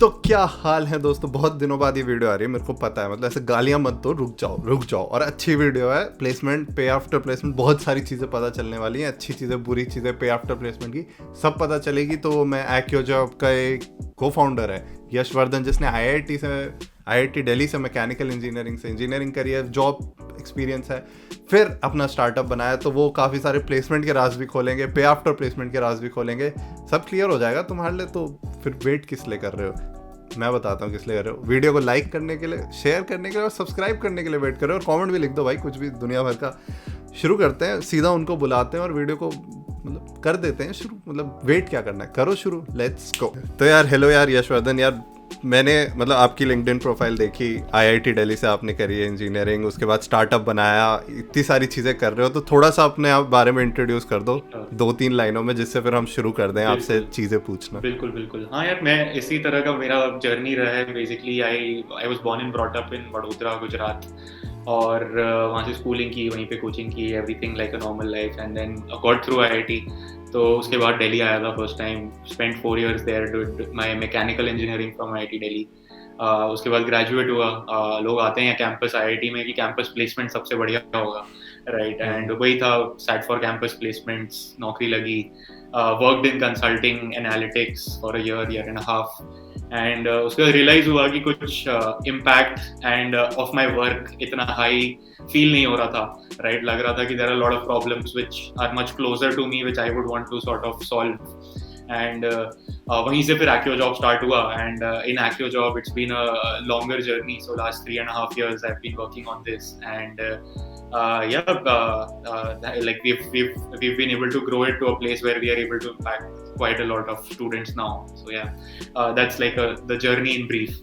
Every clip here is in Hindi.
तो क्या हाल है दोस्तों, बहुत दिनों बाद ये वीडियो आ रही है, मेरे को पता है, मतलब ऐसे गालियां मत दो, रुक जाओ। और अच्छी वीडियो है, प्लेसमेंट, पे आफ्टर प्लेसमेंट, बहुत सारी चीज़ें पता चलने वाली हैं, अच्छी चीज़ें, बुरी चीज़ें, पे आफ्टर प्लेसमेंट की सब पता चलेगी। तो मैं AccioJob का एक को फाउंडर है यशवर्धन, जिसने IIT दिल्ली से मैकेनिकल इंजीनियरिंग करी है, जॉब एक्सपीरियंस है, फिर अपना स्टार्टअप बनाया। तो वो काफ़ी सारे प्लेसमेंट के राज भी खोलेंगे, पे आफ्टर प्लेसमेंट के राज भी खोलेंगे, सब क्लियर हो जाएगा तुम्हारे लिए। तो फिर वेट किस लिए कर रहे हो? मैं बताता हूँ किस लिए कर रहे हो। वीडियो को लाइक करने के लिए, शेयर करने के लिए और सब्सक्राइब करने के लिए वेट कर रहे हो, और कमेंट भी लिख दो भाई, कुछ भी दुनिया भर का। शुरू करते हैं, सीधा उनको बुलाते हैं और वीडियो को मतलब कर देते हैं शुरू। मतलब वेट क्या करना है, करो शुरू, लेट्स गो। तो यार हेलो यार यशवर्धन, यार मैंने मतलब आपकी लिंक्डइन प्रोफाइल देखी, IIT दिल्ली से आपने करी है इंजीनियरिंग, उसके बाद स्टार्टअप बनाया, इतनी सारी चीज़ें कर रहे हो। तो थोड़ा सा अपने आप बारे में इंट्रोड्यूस कर दो 2-3 लाइनों में, जिससे फिर हम शुरू कर दें आपसे चीज़ें पूछना। बिल्कुल। हाँ यार, मैं इसी तरह का मेरा जर्नी रहा है। Basically I was born and brought up in Vadodara, Gujarat, और वहाँ से स्कूलिंग की, वहीं पे कोचिंग की, everything like a normal life, and then got through IIT। तो उसके बाद दिल्ली आया था first time, spent 4 years there, did my mechanical engineering from IIT Delhi. उसके बाद ग्रेजुएट हुआ। लोग आते हैं कैंपस IIT में कि कैंपस प्लेसमेंट सबसे बढ़िया होगा, राइट? एंड वही था, सेट फॉर कैंपस प्लेसमेंट्स, नौकरी लगी, worked in consulting analytics for a year and half. And उसके बाद रियलाइज हुआ कि कुछ impact and of my work इतना हाई फील नहीं हो रहा था, राइट? लग रहा था कि there are lot of problems which are much closer to me, which I would want to sort of solve. And वहीं से फिर AccioJob स्टार्ट हुआ, and in AccioJob it's been a longer journey. So last 3.5 years I've been working on this, and like we've been able to grow it to a place where we are able to impact quite a lot of students now. So that's like the journey in brief.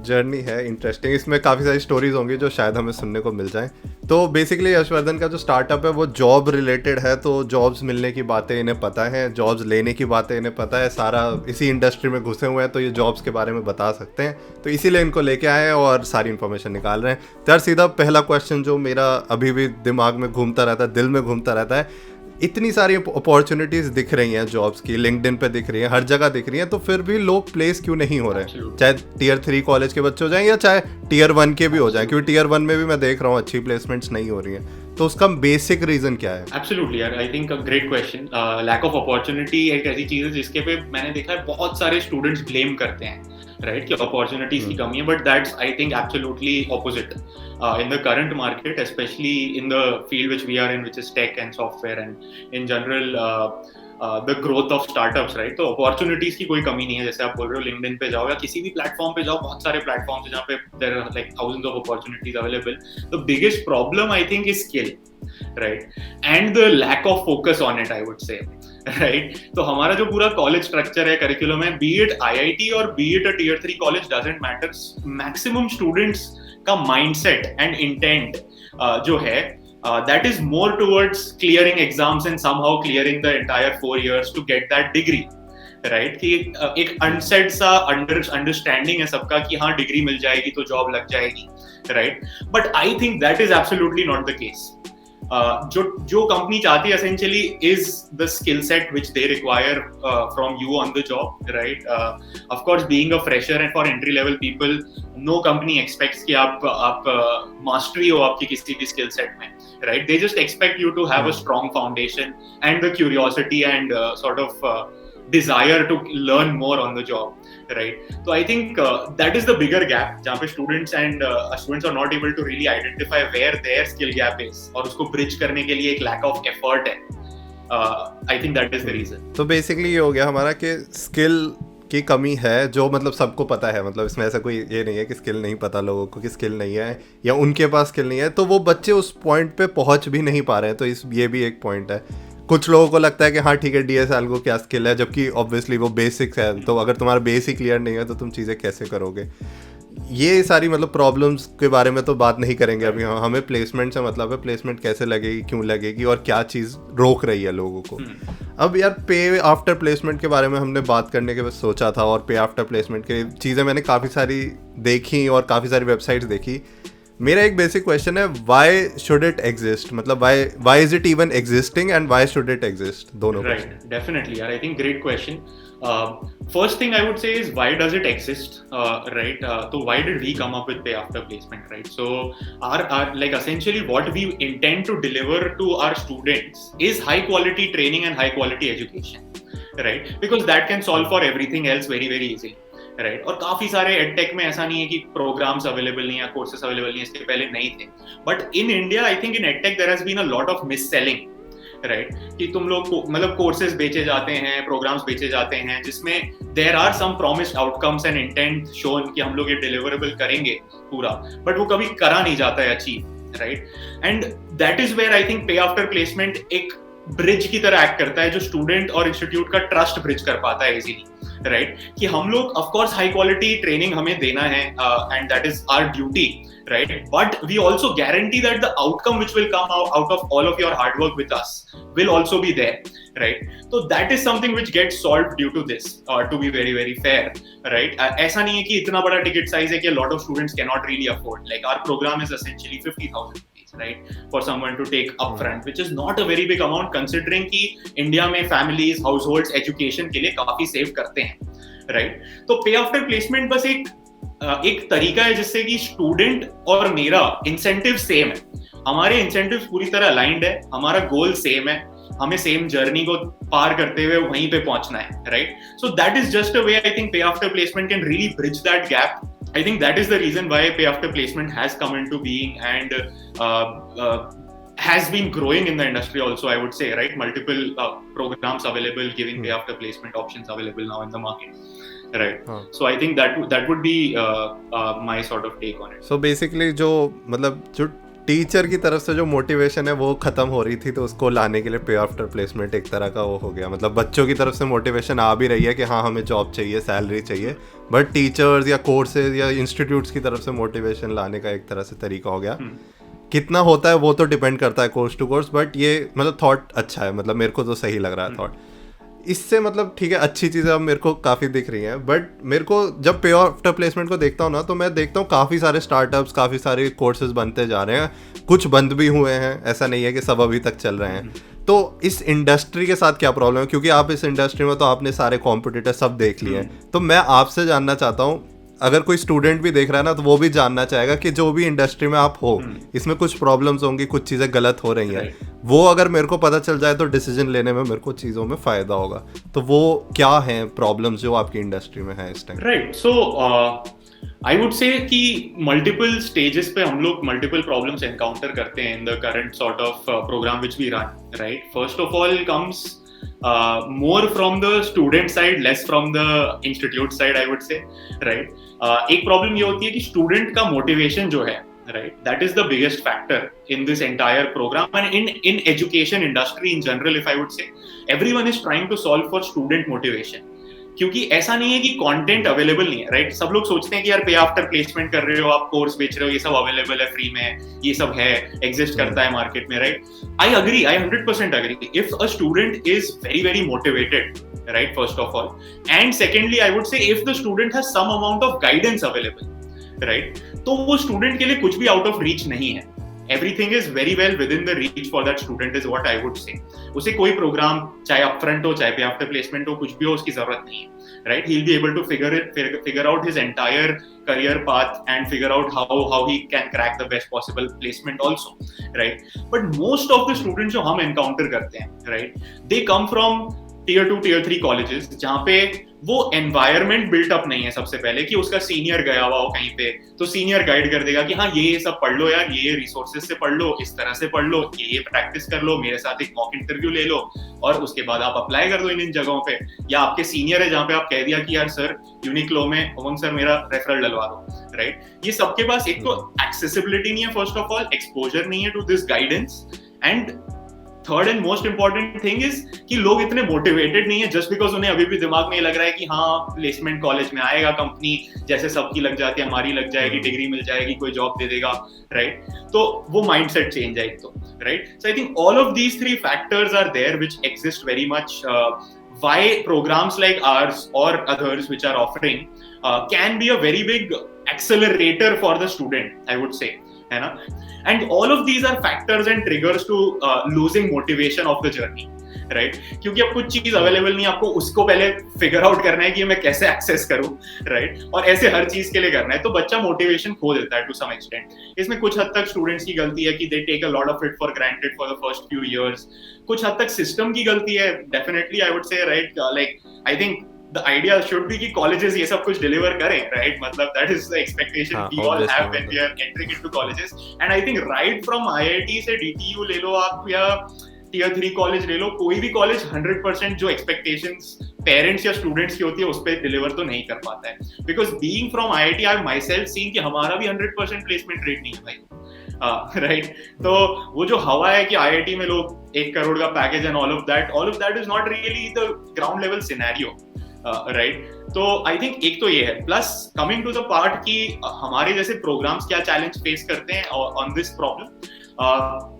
Journey है इंटरेस्टिंग, इसमें काफ़ी सारी स्टोरीज होंगी जो शायद हमें सुनने को मिल जाएं। तो बेसिकली यशवर्धन का जो स्टार्टअप है वो जॉब रिलेटेड है, तो जॉब्स मिलने की बातें इन्हें पता है, जॉब्स लेने की बातें इन्हें पता है, सारा इसी इंडस्ट्री में घुसे हुए हैं, तो ये जॉब्स के बारे में बता सकते हैं। तो इसीलिए इनको लेके आए हैं और सारी इन्फॉर्मेशन निकाल रहे हैं। तो यार सीधा पहला क्वेश्चन जो मेरा अभी भी दिमाग में घूमता रहता है, दिल में घूमता रहता है, इतनी सारी अपॉर्चुनिटीज़ दिख रही हैं जॉब्स की, लिंक्डइन पे दिख रही हैं, हर जगह दिख रही हैं, तो फिर भी लोग प्लेस क्यों नहीं हो रहे हैं? चाहे Tier 3 कॉलेज के बच्चे हो जाएं या चाहे Tier 1 के भी हो जाएं, क्योंकि Tier 1 में भी मैं देख रहा हूँ अच्छी प्लेसमेंट्स नहीं हो रही हैं। तो उसका बेसिक रीज़न क्या है? एब्सोल्युटली यार, I think a great question. Lack of opportunity एक ऐसी चीज़ है जिसके पे मैंने देखा है बहुत सारे स्टूडेंट्स ब्लेम करते हैं, राइट, कि अपॉर्चुनिटीज की कमी है, but that's I think absolutely opposite in the current market, especially in the field which we are in, which is tech and software, and in general the growth of startups, right? तो opportunities की कोई कमी नहीं है। जैसे आप बोल रहे हो, LinkedIn पे जाओ या किसी भी प्लेटफॉर्म पे जाओ, बहुत सारे प्लेटफॉर्म्स हैं जहाँ पे there are like thousands of opportunities available. The biggest problem I think is skill, right? And the lack of focus on it, I would say, right? तो हमारा जो पूरा कॉलेज स्ट्रक्चर है, करिकुलम है, be it IIT और be it a Tier 3 college, doesn't matter. Maximum students का mindset and intent जो है, that is more towards clearing exams and somehow clearing the entire 4 years to get that degree, right? कि एक अनसेट सा अंडरस्टैंडिंग है सबका कि हाँ डिग्री मिल जाएगी तो जॉब लग जाएगी, right? But I think that is absolutely not the case. जो कंपनी चाहती है essentially is the skill set which they require from you on the job, right? Of course, being a fresher and for entry level people, no company expects कि आप mastery हो आपकी किसी भी skill set में, right? They just expect you to have a strong foundation and the curiosity and sort of desire to learn more on the job, right? So I think that is the bigger gap, जहाँ पे students are not able to really identify where their skill gap is, और उसको bridge करने के लिए एक lack of effort है. I think that is the reason. तो बेसिकली ये हो गया हमारा कि स्किल की कमी है, जो मतलब सबको पता है, मतलब इसमें ऐसा कोई ये नहीं है कि स्किल नहीं पता लोगों को, कि स्किल नहीं है या उनके पास स्किल नहीं है, तो वो बच्चे उस पॉइंट पे पहुंच भी नहीं पा रहे हैं। तो ये भी एक पॉइंट है। कुछ लोगों को लगता है कि हाँ ठीक है, DSL को क्या स्किल है, जबकि ऑब्वियसली वो बेसिक्स है। तो अगर तुम्हारा बेसिक क्लियर नहीं है तो तुम चीज़ें कैसे करोगे? ये सारी मतलब प्रॉब्लम्स के बारे में तो बात नहीं करेंगे अभी। हमें प्लेसमेंट से मतलब है, प्लेसमेंट कैसे लगेगी, क्यों लगेगी और क्या चीज़ रोक रही है लोगों को। अब यार पे आफ्टर प्लेसमेंट के बारे में हमने बात करने के बाद सोचा था, और पे आफ्टर प्लेसमेंट के चीज़ें मैंने काफ़ी सारी देखी और काफ़ी सारी वेबसाइट्स देखी। मेरा एक बेसिक क्वेश्चन है, व्हाई शुड इट एग्जिस्ट? मतलब why is it even existing and why should it exist? दोनों राइट, डेफिनेटली यार, I think great question. First thing I would say is, why does it exist, right? So why did we come up with pay after placement, right? So our like essentially what we intend to deliver to our students is high quality training and high quality education, right? Because that can solve for everything else very very easily, right और काफी सारे एडटेक में ऐसा नहीं है कि प्रोग्राम्स अवेलेबल नहीं है, कोर्सेस अवेलेबल नहीं है, इसके पहले नहीं थे, but in India I think in edtech there has been a lot of mis selling, right? कि तुम लोग मतलब कोर्सेज बेचे जाते हैं, प्रोग्राम्स बेचे जाते हैं जिसमें there are some promised outcomes and intent shown कि हम लोग ये डिलीवरेबल करेंगे पूरा, बट वो कभी करा नहीं जाता है achieve, right? And that is where I think pay after placement एक ब्रिज की तरह एक्ट करता है, जो स्टूडेंट और इंस्टीट्यूट का ट्रस्ट ब्रिज कर पाता है इजीली, राइट? कि हम लोग of course high quality training हमें देना है and that is our duty, right? But we also guarantee that the outcome which will come out of all of your hard work with us will also be there, right? So that is something which gets solved due to this, to be very very fair, right? ऐसा नहीं है कि इतना बड़ा ticket size है कि a lot of students cannot really afford. Like our program is essentially 50,000 rupees, right? For someone to take upfront, which is not a very big amount considering कि India में families, households, education के लिए काफी save करते हैं, right? तो pay after placement बस एक तरीका है जिससे कि स्टूडेंट और मेरा इंसेंटिव सेम है, हमारे इंसेंटिव्स पूरी तरह अलाइंड है, हमारा गोल सेम है, हमें सेम जर्नी को पार करते हुए वहीं पे पहुंचना है, right? So that is just a way I think pay after placement can really bridge that gap. I think that is the reason why pay after placement has come into being and has been growing in the industry also, I would say, right? Multiple programs available, giving pay after placement options available now in the market. Right. So I think that would be my sort of take on it. So basically जो मतलब जो टीचर की तरफ से जो मोटिवेशन है वो खत्म हो रही थी, तो उसको लाने के लिए पे आफ्टर प्लेसमेंट एक तरह का वो हो गया. मतलब बच्चों की तरफ से मोटिवेशन आ भी रही है कि हाँ हमें जॉब चाहिए, सैलरी चाहिए, बट टीचर्स या कोर्सेज या इंस्टीट्यूट्स की तरफ से मोटिवेशन लाने का एक तरह से तरीका हो गया. कितना होता है वो तो डिपेंड करता है कोर्स टू कोर्स, बट ये मतलब थॉट अच्छा है, मतलब मेरे को तो सही लग रहा है थॉट. इससे मतलब ठीक है, अच्छी चीज़ें अब मेरे को काफ़ी दिख रही हैं, बट मेरे को जब पे आफ्टर प्लेसमेंट को देखता हूँ ना, तो मैं देखता हूँ काफ़ी सारे स्टार्टअप्स, काफ़ी सारे कोर्सेज बनते जा रहे हैं, कुछ बंद भी हुए हैं, ऐसा नहीं है कि सब अभी तक चल रहे हैं. तो इस इंडस्ट्री के साथ क्या प्रॉब्लम है, क्योंकि आप इस इंडस्ट्री में तो आपने सारे कॉम्पिटिटर सब देख लिए हैं, तो मैं आपसे जानना चाहता हूँ, अगर कोई स्टूडेंट भी देख रहा है ना, तो वो भी जानना चाहेगा कि जो भी इंडस्ट्री में आप हो, इसमें कुछ प्रॉब्लम्स होंगी, कुछ चीज़ें गलत हो रही हैं, वो अगर मेरे को पता चल जाए तो डिसीजन लेने में मेरे को चीज़ों में फ़ायदा होगा. तो वो क्या हैं प्रॉब्लम्स जो आपकी इंडस्ट्री में है इस time? Right. So I would से कि मल्टीपल स्टेजेस पे हम लोग मल्टीपल प्रॉब्लम्स एनकाउंटर करते हैं in the current sort of program which we run, right? First of all comes more from the student side, less from the institute side, I would say, right? एक प्रॉब्लम ये होती है कि स्टूडेंट का मोटिवेशन जो है, right, that is the biggest factor in this entire program and in education industry in general, if I would say, everyone is trying to solve for student motivation. क्योंकि ऐसा नहीं है कि कंटेंट अवेलेबल नहीं है, राइट? सब लोग सोचते हैं कि यार पे आफ्टर प्लेसमेंट कर रहे हो, आप कोर्स बेच रहे हो, ये सब अवेलेबल है फ्री में, ये सब है, एग्जिस्ट करता है मार्केट में, right? I agree, I 100% agree. If a student is very very motivated, right, first of all, and secondly I would say if the student has some amount of guidance available, right, तो वो स्टूडेंट के लिए कुछ भी आउट ऑफ रीच नहीं है. Everything is very well within the reach for that student is what I would say. उसे कोई प्रोग्राम चाहे अपफ्रंट हो चाहे पे आफ्टर प्लेसमेंट हो, कुछ भी हो, उसकी जरूरत नहीं है, right? He'll be able to figure out his entire career path and figure out how he can crack the best possible placement also, right? But most of the students जो हम encounter करते हैं, right, they come from tier 2 tier 3 colleges जहाँ पे वो एनवायरमेंट बिल्ट अप नहीं है सबसे पहले, कि उसका सीनियर गया हुआ हो कहीं पे तो सीनियर गाइड कर देगा कि हाँ ये सब पढ़ लो यार, ये रिसोर्सेज से पढ़ लो, इस तरह से पढ़ लो, ये प्रैक्टिस कर लो, मेरे साथ एक मॉक इंटरव्यू ले लो और उसके बाद आप अप्लाई कर दो इन जगहों पे. या आपके सीनियर है जहाँ पे आप कह दिया कि यार सर यूनिक्लो में उमंग सर मेरा रेफरल डलवा दो, राइट? ये सबके पास एक तो एक्सेसिबिलिटी नहीं है, फर्स्ट ऑफ ऑल एक्सपोजर नहीं है to this guidance, and third and most important thing is कि लोग इतने मोटिवेटेड नहीं है जस्ट बिकॉज उन्हें अभी भी दिमाग में ये लग रहा है कि हाँ प्लेसमेंट कॉलेज में आएगा, कंपनी जैसे सबकी लग जाती है, हमारी लग जाएगी, डिग्री मिल जाएगी, कोई जॉब दे देगा, राइट? तो वो माइंडसेट चेंज है एक तो, right? So I think all of these three factors are there which exist very much. Why programs like ours or others which are offering can be a very big accelerator for the student, I would say, है ना? And all of these are factors and triggers to losing motivation of the journey, right, क्योंकि अब कुछ चीज अवेलेबल नहीं, आपको उसको पहले फिगर आउट करना है कि मैं कैसे एक्सेस करूं, राइट, और ऐसे हर चीज के लिए करना है, तो बच्चा मोटिवेशन खो देता है टू सम एक्सटेंट। इसमें कुछ हद तक स्टूडेंट्स की गलती है कि they take a lot of it for granted for the first few years, कुछ हद तक सिस्टम की गलती है definitely, I would say, right, like I think the idea should be कि colleges ये सब कुछ deliver करें, right, मतलब that is the expectation we all have when we are entering into colleges, and I think right from IIT से DTU ले लो आप या tier 3 कॉलेज ले लो, कोई भी कॉलेज 100% जो expectations पेरेंट्स या स्टूडेंट्स की होती है उस पर डिलीवर तो नहीं कर पाता है, because being from IIT I myself seen कि हमारा भी 100% प्लेसमेंट रेट नहीं है भाई, राइट, तो वो जो हवा है कि IIT में लोग 1 करोड़ का package and all of that is not really the ground level scenario, right, तो आई थिंक एक तो ये है, plus coming to the part कि हमारे जैसे प्रोग्राम्स क्या चैलेंज फेस करते हैं on this problem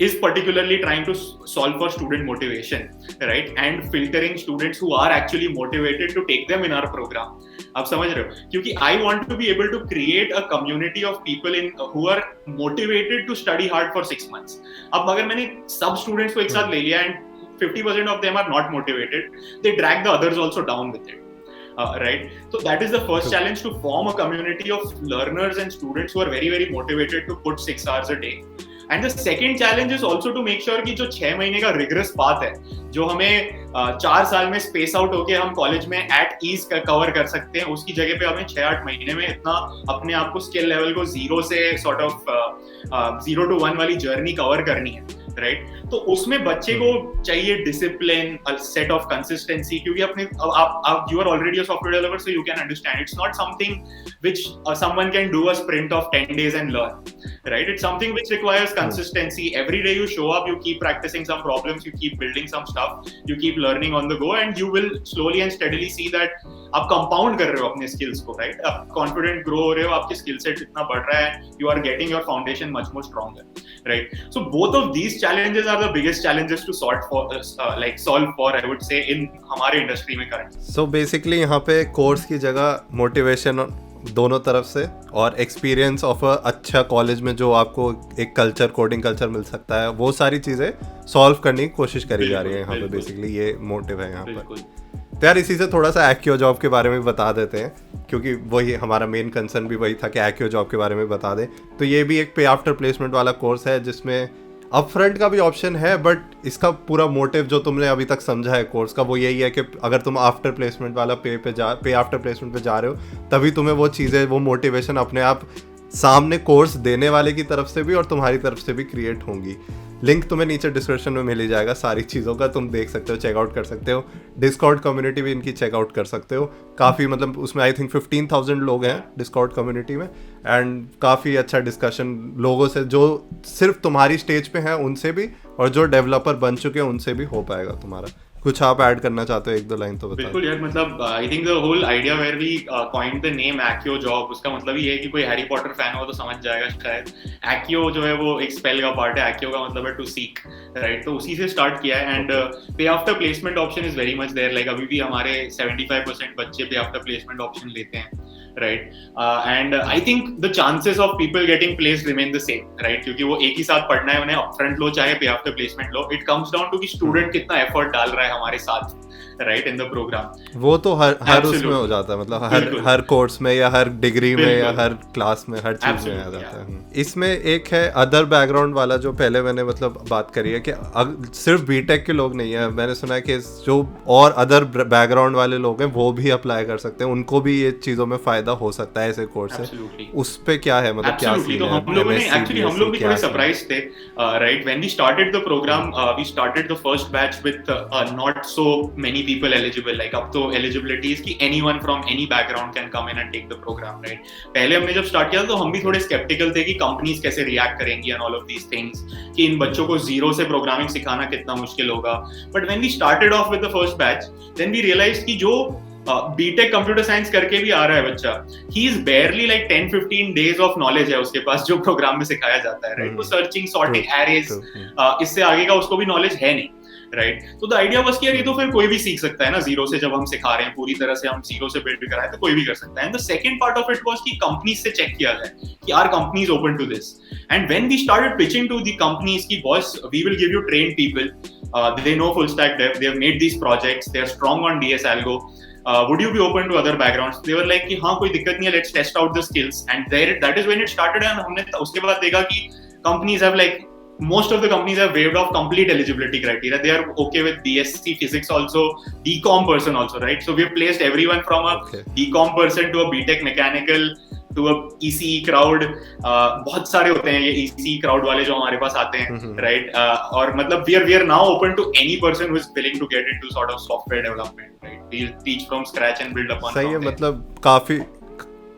is particularly trying to solve for student motivation, right, and filtering students who are actually motivated to take them in our program. आप समझ रहे हो, क्योंकि I want to be able to create a community of people in who are motivated to study hard for 6 months. अब अगर मैंने सब students को एक साथ ले लिया and 50% of them are not motivated, they drag the others also down with it. Right, so that is the first challenge, to form a community of learners and students who are very very motivated to put 6 hours a day. And the second challenge is also to make sure कि जो 6 महीने का rigorous path है, जो हमें 4 साल में स्पेस आउट होके हम कॉलेज में एट ईज कवर कर सकते हैं, उसकी जगह पे हमें 6-8 महीने में इतना अपने आप को स्किल लेवल को 0 से सॉर्ट ऑफ 0 to 1 वाली जर्नी कवर करनी है, राइट, तो उसमें बच्चे को चाहिए डिसिप्लिन, सेट ऑफ कंसिस्टेंसी, क्योंकि अपने आप you are already a software developer, so you can understand it's not something which someone can do a sprint of 10 days and learn, right, it's something which requires consistency. Every day you show up, you keep practicing some problems, you keep building some stuff, you keep learning on the go, and you will slowly and steadily see that आप कंपाउंड कर रहे हो अपने स्किल्स को, राइट, आप कॉन्फिडेंट ग्रो हो रहे हो, आपके स्किल सेट इतना बढ़ रहा है, you are getting your foundation much more stronger, right, so both of these challenges are the biggest challenges to solve for, I would say, in हमारे इंडस्ट्री में करंट। So basically यहाँ पे कोर्स की जगह मोटिवेशन दोनों तरफ से और एक्सपीरियंस ऑफ अ अच्छा कॉलेज में जो आपको एक कल्चर, कोडिंग कल्चर मिल सकता है, वो सारी चीज़ें सॉल्व करने की कोशिश करी जा रही है यहाँ पे, बेसिकली ये मोटिव है यहाँ पर। तो यार इसी से थोड़ा सा एक्यो जॉब के बारे में बता देते हैं, क्योंकि वही हमारा मेन कंसर्न भी वही था कि एक्यो जॉब के बारे में बता दें। तो ये भी एक पे आफ्टर प्लेसमेंट वाला कोर्स है जिसमें अप फ्रंट का भी ऑप्शन है, बट इसका पूरा मोटिव जो तुमने अभी तक समझा है कोर्स का वो यही है कि अगर तुम आफ्टर प्लेसमेंट वाला पे आफ्टर प्लेसमेंट पे जा रहे हो, तभी तुम्हें वो चीज़ें, वो मोटिवेशन अपने आप सामने कोर्स देने वाले की तरफ से भी और तुम्हारी तरफ से भी क्रिएट होंगी। लिंक तुम्हें नीचे डिस्क्रिप्शन में मिल ही जाएगा सारी चीज़ों का, तुम देख सकते हो, चेकआउट कर सकते हो। डिस्कॉर्ड कम्युनिटी भी इनकी चेकआउट कर सकते हो, काफ़ी मतलब उसमें आई थिंक 15,000 लोग हैं डिस्कॉर्ड कम्युनिटी में, एंड काफ़ी अच्छा डिस्कशन लोगों से जो सिर्फ तुम्हारी स्टेज पे हैं उनसे भी, और जो डेवलपर बन चुके हैं उनसे भी हो पाएगा तुम्हारा। कुछ आप ऐड करना चाहते हो, 1-2 लाइन तो बताओ। बिल्कुल यार, मतलब I think the whole idea where we coined the name Accio job, उसका मतलब ये है कि कोई हैरी पॉटर फैन हो तो समझ जाएगा शायद। एक्यो जो है वो एक स्पेल का पार्ट है, एक्यो का मतलब है टू सीक, राइट, तो उसी से स्टार्ट किया है। And pay after placement option is very much there, like अभी भी हमारे 75% बच्चे पे आफ्टर प्लेसमेंट ऑप्शन लेते हैं, right, and I think the chances of people getting placed remain the same, right, क्योंकि वो एक ही साथ पढ़ना है उन्हें, upfront लो चाहे पे after placement low, it comes down to कि स्टूडेंट कितना एफर्ट डाल रहा है हमारे साथ, राइट, इन द प्रोग्राम। वो तो हर उसमें हो जाता है, मतलब हर कोर्स में या हर डिग्री में या हर क्लास में, हर चीज में आ जाता है। इसमें एक है अदर बैकग्राउंड वाला, जो पहले मैंने मतलब बात करी है कि सिर्फ बीटेक के लोग नहीं है, मैंने सुना है कि जो और अदर बैकग्राउंड वाले लोग हैं वो भी अप्लाई कर सकते हैं, उनको भी ये चीजों में फायदा हो सकता है ऐसे कोर्स से। उस पे क्या है, मतलब क्या सीन है? तो हम लोग भी थोड़े सरप्राइज थे, right, when we started the program, we started the first batch with not so many people eligible, like अब तो eligibility is कि anyone from any background can come in and take the program, right? पहले हमने जब स्टार्ट किया तो हम भी थोड़े skeptical थे कि कंपनीज कैसे रिएक्ट करेंगी and all of these things, कि इन बच्चों को जीरो से प्रोग्रामिंग सिखाना कितना मुश्किल होगा। But when we started off with the first batch, then we realized कि जो बीटेक कंप्यूटर साइंस करके भी आ रहा है बच्चा, he is बेयरली like 10-15 days of knowledge है उसके पास जो प्रोग्राम में सिखाया जाता है, राइट, वो सर्चिंग, सॉर्टिंग, एरेज, इससे आगे का उसको भी नॉलेज है नहीं, राइट, तो द आइडिया वाज कि यार ये तो फिर कोई भी सीख सकता है ना, जीरो से जब हम सिखा रहे हैं, पूरी तरह से हम जीरो से बिल्ड कराएं तो कोई भी कर सकता है। And the second part of it was कि कंपनीज से चेक किया जाए कि are companies open to this, and when we started pitching to the companies की boss we will give you trained people, they know full stack dev, they have made these projects, they are strong on DS Algo. Would you be open to other backgrounds? They were like कि हाँ कोई दिक्कत नहीं है, let's test out the skills. And there, that is when it started. And हमने उसके बाद देखा कि companies have like, most of the companies have waived off complete eligibility criteria. They are okay with BSc Physics also, DCom person also, right? So we've placed everyone from a DCom person to a BTech Mechanical to a ECE crowd. बहुत सारे होते हैं ये ECE crowd वाले जो हमारे पास आते हैं, right? और मतलब we are now open to any person who is willing to get into sort of software development, right? We'll teach from scratch and build upon. सही है, मतलब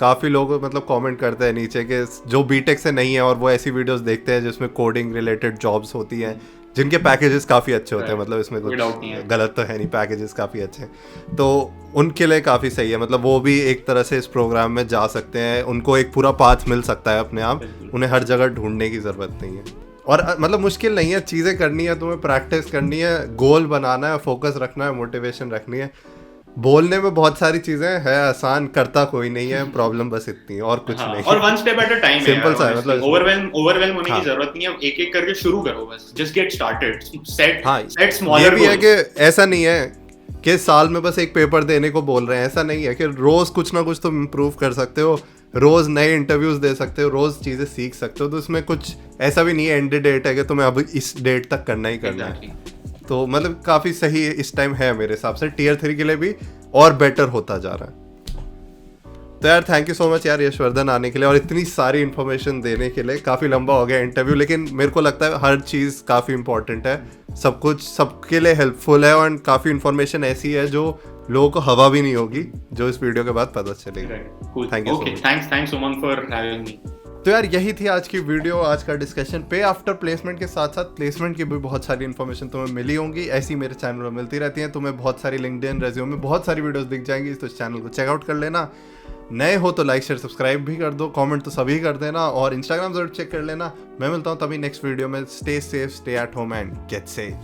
काफी लोग मतलब कमेंट करते हैं नीचे के जो बीटेक से नहीं है और वो ऐसी वीडियोस देखते हैं जिसमें कोडिंग रिलेटेड जॉब्स होती हैं जिनके पैकेजेस काफ़ी अच्छे होते हैं, मतलब इसमें कुछ गलत तो है नहीं, पैकेजेस काफ़ी अच्छे हैं, तो उनके लिए काफ़ी सही है। मतलब वो भी एक तरह से इस प्रोग्राम में जा सकते हैं, उनको एक पूरा पाथ मिल सकता है अपने आप, उन्हें हर जगह ढूंढने की ज़रूरत नहीं है। और मतलब मुश्किल नहीं है, चीज़ें करनी है, तुम्हें प्रैक्टिस करनी है, गोल बनाना है, फोकस रखना है, मोटिवेशन रखनी है। बोलने में बहुत सारी चीजें है, आसान करता कोई नहीं है, प्रॉब्लम बस इतनी है और कुछ नहीं। और one step at a time, simple सा है, मतलब ओवरवेलम होने की जरूरत नहीं है, एक एक करके शुरू करो बस, just get started, set smaller. ये भी है कि ऐसा नहीं है कि साल में बस एक पेपर देने को बोल रहे हैं, ऐसा नहीं है कि रोज कुछ ना कुछ तुम इम्प्रूव कर सकते हो, रोज नए इंटरव्यूज दे सकते हो, रोज चीजें सीख सकते हो, तो इसमें कुछ ऐसा भी नहीं है एंड डेट है कि तुम्हें अब इस डेट तक करना ही करना है। तो मतलब काफ़ी सही इस टाइम है मेरे हिसाब से, टियर 3 के लिए भी और बेटर होता जा रहा है। तो यार थैंक यू सो मच यार यशवर्धन आने के लिए और इतनी सारी इन्फॉर्मेशन देने के लिए। काफ़ी लंबा हो गया इंटरव्यू, लेकिन मेरे को लगता है हर चीज़ काफ़ी इंपॉर्टेंट है, सब कुछ सबके लिए हेल्पफुल है और काफ़ी इन्फॉर्मेशन ऐसी है जो लोगों को हवा भी नहीं होगी, जो इस वीडियो के बाद पता चलेगी। Thank you, thanks Suman for having me. तो यार यही थी आज की वीडियो, आज का डिस्कशन। पे आफ्टर प्लेसमेंट के साथ साथ प्लेसमेंट की भी बहुत सारी इन्फॉर्मेशन तुम्हें मिली होंगी, ऐसी मेरे चैनल में मिलती रहती हैं। तुम्हें बहुत सारी लिंक्डइन रेज्यूमे में बहुत सारी वीडियोस दिख जाएंगी, तो इस चैनल को चेकआउट कर लेना। नए हो तो लाइक शेयर सब्सक्राइब भी कर दो, कमेंट तो सभी कर देना और इंस्टाग्राम जरूर चेक कर लेना। मैं मिलता हूँ तभी नेक्स्ट वीडियो में। Stay safe, stay at home and get says.